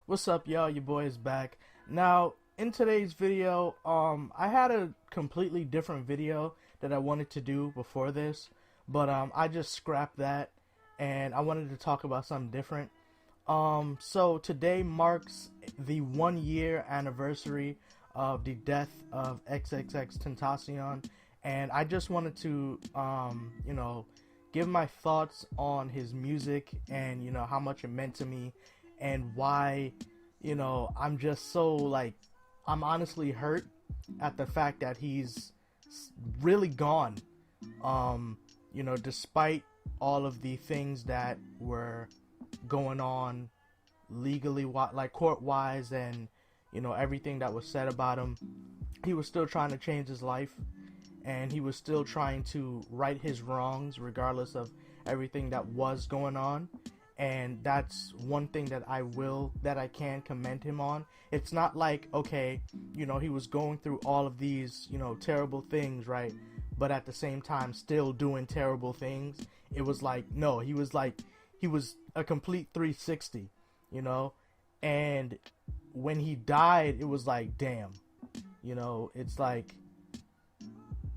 What's up, y'all? Your boy is back. Now, in today's video, I had a completely different video that I wanted to do before this, but I just scrapped that and I wanted to talk about something different. So today marks the 1 year anniversary of the death of XXXTentacion, and I just wanted to, give my thoughts on his music and, how much it meant to me and why, I'm just so, I'm honestly hurt at the fact that he's really gone. Despite all of the things that were going on legally, like court wise, and everything that was said about him, he was still trying to change his life, and he was still trying to right his wrongs regardless of everything that was going on. And that's one thing that I can commend him on. It's not like, okay, he was going through all of these, terrible things, right? But at the same time still doing terrible things. It was like, no, he was a complete 360, and when he died, it was like, damn, it's like,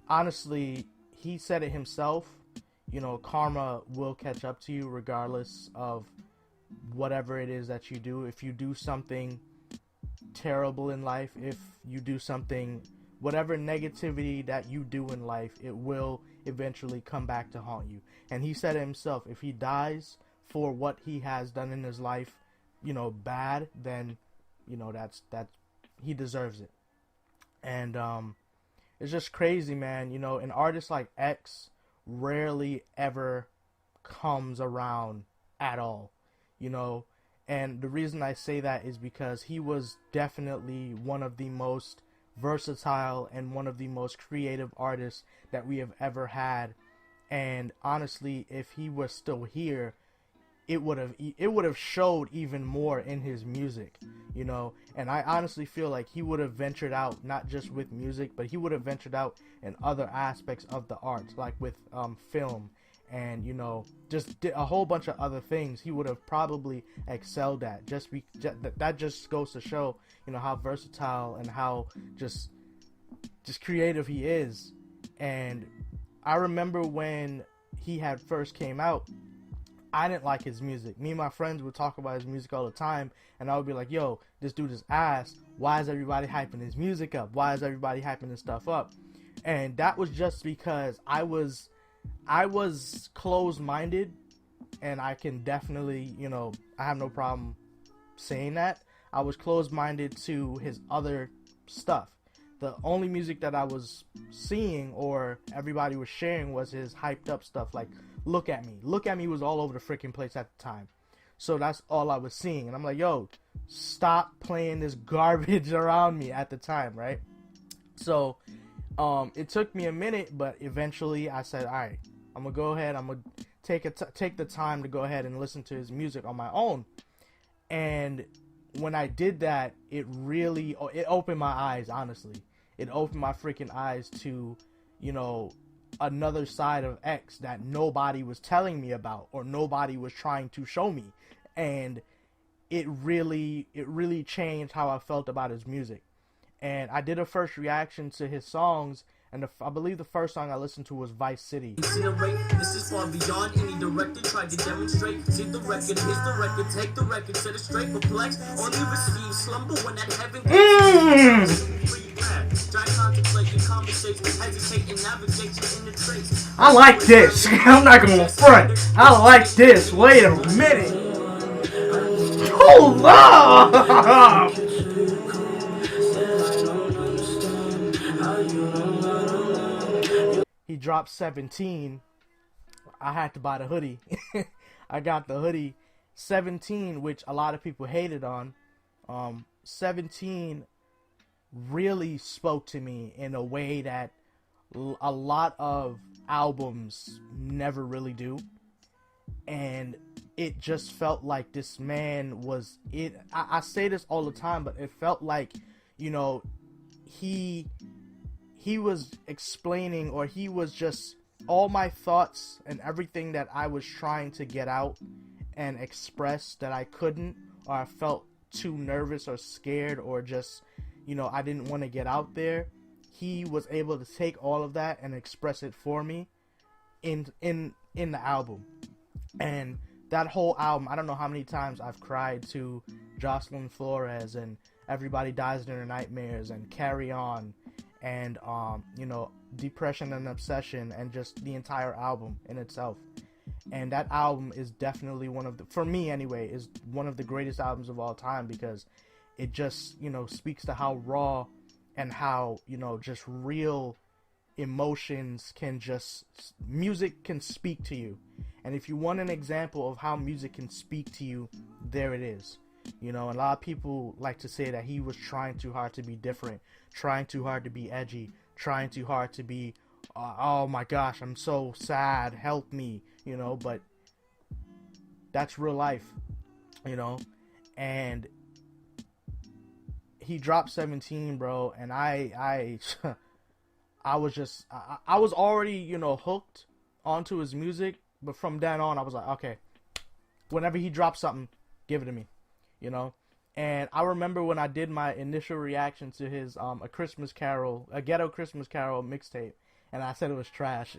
honestly, he said it himself, karma will catch up to you regardless of whatever it is that you do. If you do something terrible in life, if you do something, whatever negativity that you do in life, it will eventually come back to haunt you. And he said it himself, if he dies for what he has done in his life, bad, then, that's he deserves it. And it's just crazy, man. An artist like X rarely ever comes around at all, and the reason I say that is because he was definitely one of the most versatile and one of the most creative artists that we have ever had. And honestly, if he was still here, it would have showed even more in his music, and I honestly feel like he would have ventured out, not just with music, but he would have ventured out in other aspects of the arts, like with film, and just a whole bunch of other things he would have probably excelled at. That just goes to show how versatile and how just creative he is. And I remember when he had first came out, I didn't like his music. Me and my friends would talk about his music all the time, and I would be like, yo, this dude is ass. Why is everybody hyping his music up? Why is everybody hyping his stuff up? And that was just because I was closed-minded, and I can definitely, I have no problem saying that. I was closed-minded to his other stuff. The only music that I was seeing or everybody was sharing was his hyped up stuff, like Look At Me. Look At Me was all over the freaking place at the time. So that's all I was seeing. And I'm like, yo, stop playing this garbage around me at the time, right? So it took me a minute, but eventually I said, all right, I'm going to go ahead. I'm going to take the time to go ahead and listen to his music on my own. And when I did that, it opened my eyes, honestly. It opened my freaking eyes to, another side of X that nobody was telling me about or nobody was trying to show me. And it really changed how I felt about his music. And I did a first reaction to his songs, and I believe the first song I listened to was Vice City. This is far beyond any director tried to demonstrate. See the record, here's the record, take the record, set it straight, perplex. Only receive slumber when that heaven I like this. I'm not gonna front. I like this. Wait a minute. Hold up. He dropped 17. I had to buy the hoodie. I got the hoodie 17, which a lot of people hated on. 17 really spoke to me in a way that a lot of albums never really do. And it just felt like this man was it. I say this all the time, but it felt like, he was explaining, or he was just all my thoughts and everything that I was trying to get out and express that I couldn't, or I felt too nervous or scared or just, you know, I didn't want to get out there, he was able to take all of that and express it for me in the album. And that whole album, I don't know how many times I've cried to Jocelyn Flores and Everybody Dies in Their Nightmares and Carry On and you know, Depression and Obsession, and just the entire album in itself. And that album is definitely one of the, for me anyway, is one of the greatest albums of all time, because it just, you know, speaks to how raw and how, you know, just real emotions can just, music can speak to you. And if you want an example of how music can speak to you, there it is. You know, a lot of people like to say that he was trying too hard to be different, trying too hard to be edgy, trying too hard to be, oh my gosh, I'm so sad, help me, you know, but that's real life, you know. And he dropped 17, bro, and I was just, I was already, you know, hooked onto his music, but from then on, I was like, okay, whenever he drops something, give it to me, you know. And I remember when I did my initial reaction to his A Christmas Carol, a Ghetto Christmas Carol mixtape, and I said it was trash.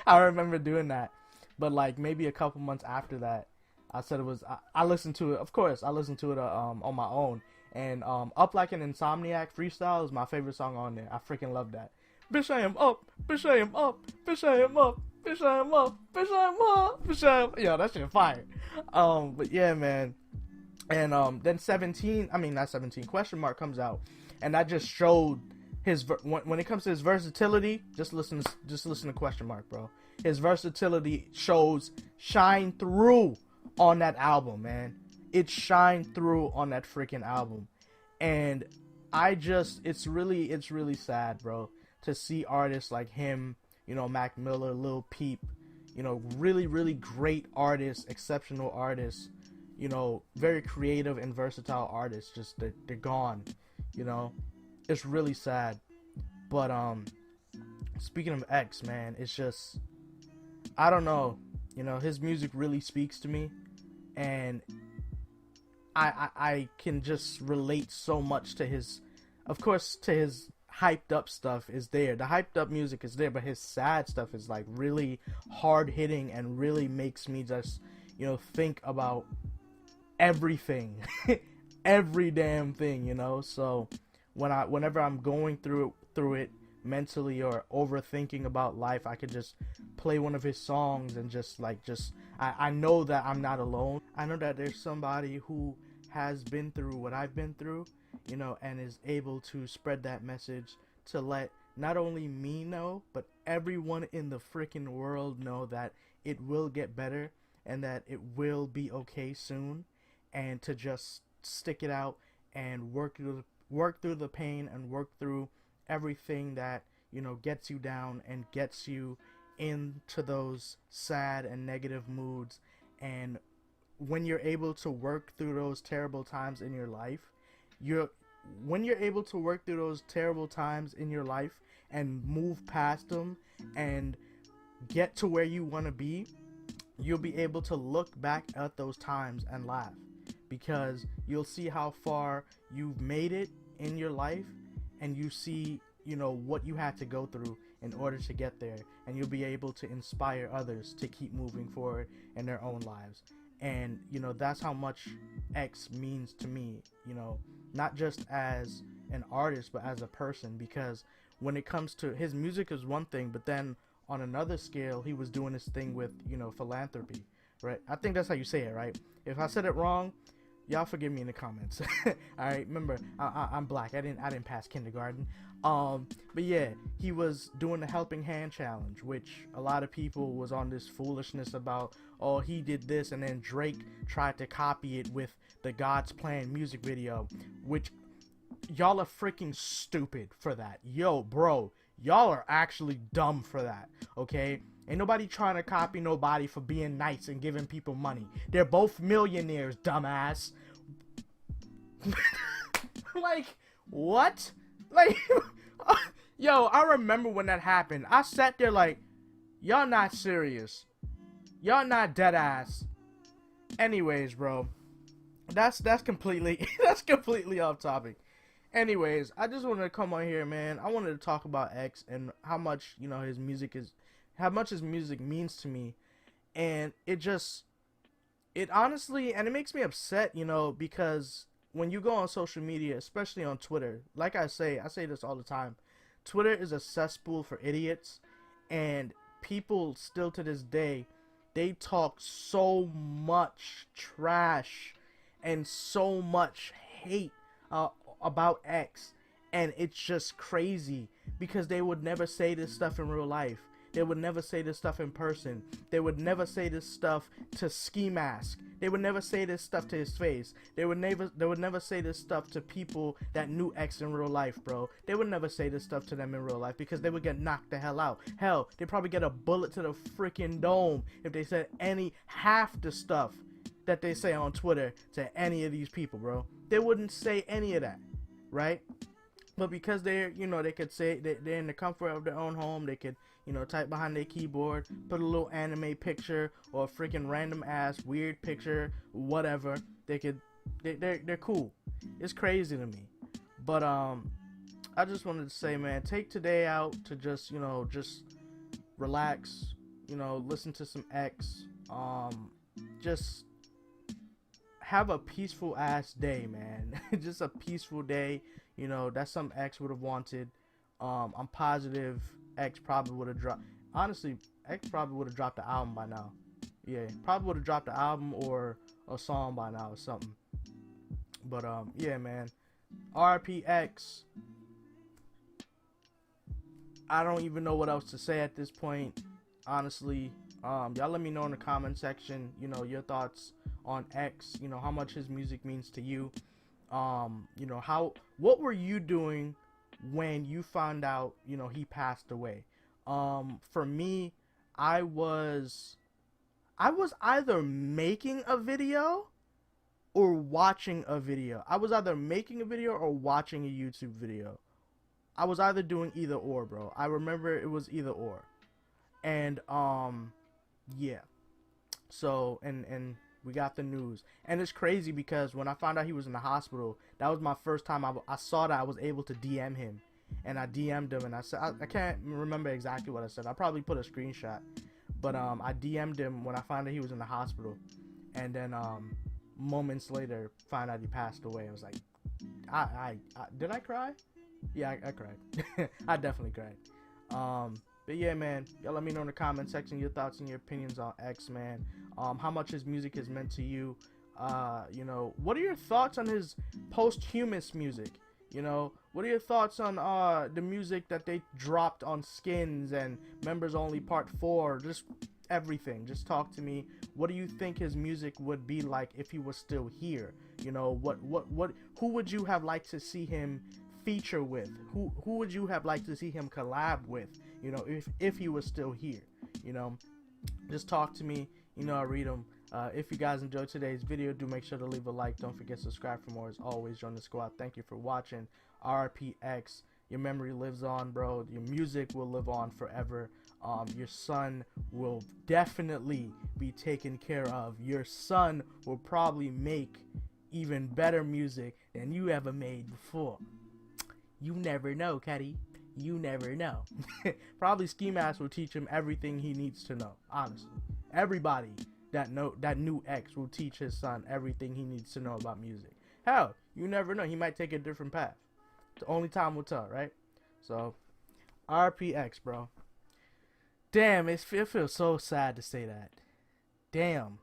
I remember doing that. But like maybe a couple months after that, I said it was, I listened to it, of course, I listened to it on my own. And Up Like an Insomniac Freestyle is my favorite song on there. I freaking love that. Bitch, I am up, bitch, I am up, bitch, I am up, bitch, I am up, bitch, I am up, bitch, I am... Yo, that shit fire. But yeah, man. And then 17, I mean not 17, question mark comes out, and that just showed his when it comes to his versatility. Just listen to question mark, bro. His versatility shine through on that album, man. It shined through on that freaking album, and it's really sad, bro, to see artists like him, you know, Mac Miller, Lil Peep, you know, really, really great artists, exceptional artists, you know, very creative and versatile artists, just they're gone, you know. It's really sad. But speaking of X, man, it's just, I don't know, you know, his music really speaks to me, and I can just relate so much to his, of course, to his hyped up stuff is there. The hyped up music is there, but his sad stuff is like really hard hitting and really makes me just, you know, think about everything, every damn thing, you know. So whenever I'm going through it mentally or overthinking about life, I could just play one of his songs and I know that I'm not alone. I know that there's somebody who has been through what I've been through, you know, and is able to spread that message to let not only me know, but everyone in the freaking world know that it will get better and that it will be okay soon, and to just stick it out and work through the pain and work through everything that, you know, gets you down and gets you into those sad and negative moods. And when you're able to work through those terrible times in your life, when you're able to work through those terrible times in your life and move past them and get to where you want to be, you'll be able to look back at those times and laugh, because you'll see how far you've made it in your life, and you see, you know, what you had to go through in order to get there, and you'll be able to inspire others to keep moving forward in their own lives. And, you know, that's how much X means to me, you know, not just as an artist, but as a person, because when it comes to his music is one thing, but then on another scale, he was doing this thing with, you know, philanthropy, right? I think that's how you say it, right? If I said it wrong, y'all forgive me in the comments. All right, remember, I'm black. I didn't pass kindergarten. But yeah, he was doing the Helping Hand Challenge, which a lot of people was on this foolishness about, oh, he did this, and then Drake tried to copy it with the God's Plan music video, which y'all are freaking stupid for that. Yo, bro, y'all are actually dumb for that, okay? Ain't nobody trying to copy nobody for being nice and giving people money. They're both millionaires, dumbass. Like, what? Like, yo, I remember when that happened. I sat there like, y'all not serious. Y'all not dead ass. Anyways, bro, that's completely that's completely off topic. Anyways, I just wanted to come on here, man. I wanted to talk about X and how much, his music is, how much his music means to me, and it honestly, and it makes me upset, because when you go on social media, especially on Twitter, like I say this all the time, Twitter is a cesspool for idiots, and people still to this day, they talk so much trash and so much hate uh, about X, and it's just crazy because they would never say this stuff in real life. They would never say this stuff in person. They would never say this stuff to Ski Mask. They would never say this stuff to his face. They would never say this stuff to people that knew X in real life, bro. They would never say this stuff to them in real life because they would get knocked the hell out. Hell, they probably get a bullet to the freaking dome if they said any half the stuff that they say on Twitter to any of these people, bro. They wouldn't say any of that, right? But because they're, they could say they're in the comfort of their own home, they could, type behind their keyboard, put a little anime picture or a freaking random ass weird picture, whatever. They're cool. It's crazy to me. But I just wanted to say, man, take today out to just, just relax, listen to some X, just have a peaceful ass day, man. Just a peaceful day. That's something X would have wanted. I'm positive X probably would have dropped. Honestly, X probably would have dropped the album by now. Yeah, probably would have dropped the album or a song by now or something. But yeah, man. RPX. I don't even know what else to say at this point. Honestly, y'all let me know in the comment section. Your thoughts on X. How much his music means to you. What were you doing when you found out, he passed away? For me, I was either making a video or watching a video. I was either making a video or watching a YouTube video. I was either doing either or, bro. I remember it was either or. And, yeah. So, and we got the news. And it's crazy because when I found out he was in the hospital, that was my first time I saw that I was able to DM him. And I DM'd him and I said, I can't remember exactly what I said. I probably put a screenshot. But I DM'd him when I found out he was in the hospital. And then moments later, found out he passed away. I was like, I did I cry? Yeah, I cried. I definitely cried. But yeah, man, y'all let me know in the comment section your thoughts and your opinions on X, man. How much his music has meant to you. What are your thoughts on his posthumous music? What are your thoughts on the music that they dropped on Skins and Members Only Part 4? Just everything. Just talk to me. What do you think his music would be like if he was still here? Who would you have liked to see him feature with? Who would you have liked to see him collab with? If he was still here, just talk to me. I read them. If you guys enjoyed today's video, do make sure to leave a like. Don't forget to subscribe for more. As always, join the squad. Thank you for watching. RPX. Your memory lives on, bro. Your music will live on forever. Your son will definitely be taken care of. Your son will probably make even better music than you ever made before. You never know, Caddy. You never know. Probably Ski Mask will teach him everything he needs to know. Honestly, everybody that knew X will teach his son everything he needs to know about music. Hell, you never know. He might take a different path. The only time will tell, right? So, RPX, bro. Damn, it feels so sad to say that. Damn.